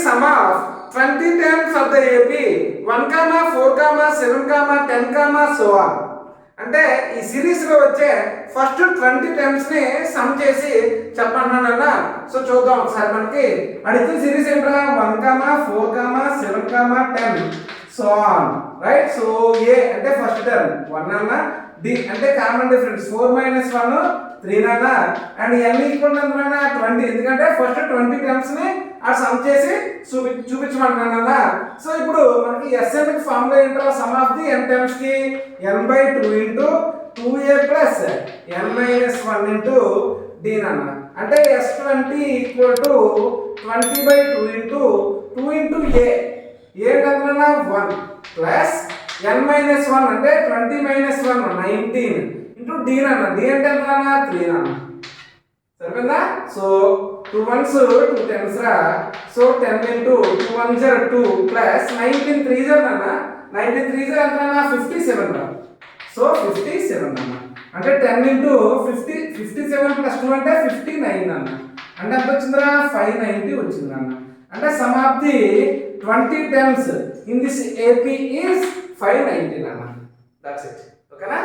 sum of 20 terms of the AP 1, 4, 7, 10, so on. అంటే ఈ series లో వచ్చే ఫస్ట్ 20 టర్మ్స్ ని సమ్ చేసి చెప్పంటున్నానన్న. సో చూద్దాం ఒకసారి. మనకి అడిగిన సిరీస్ ఏంట్రా 1, 4, 7, 10 సో ఆన్, రైట్. సో ఏ అంటే ఫస్ట్ టర్మ్ 1 అన్న, డి అంటే కామన్ డిఫరెన్స్ 4 - 1 3 అన్న, అండ్ n ఈక్వల్ టు 20 ఎందుకంటే ఫస్ట్ 20 టర్మ్స్ ని ఆ సమ్ చేసి చూపించమంటున్నానన్న. సో ఇప్పుడు మనకి Sn కి ఫార్ములా ఏంట్రా, some of the n terms కి n/2 into 2a plus n - 1 into d అన్న. అంటే S20 equal to 20/2 into 2 into a ఏంటన్నా 1 ప్లస్ n - 1 అంటే 20 - 1 19 ఇంటూ d అన్న. d అంటే ఎంతన్నా 3 అన్న. సరిపోయిందా? సో 2 1s 2 10s రా. So 10 into 2 1s 2 plus 19 3s అన్న. 19 3s ఎంతన్నా 57 రా. సో 57 అన్న. అంటే 10 ఇంటూ 50 57 ప్లస్ 2 అంటే 59 అన్న. అంటే ఎంత వచ్చిందిరా 590 వచ్చింది అన్న. అంటే some of the 20 terms in this AP is 519 అన్న. That's it. ఓకేనా?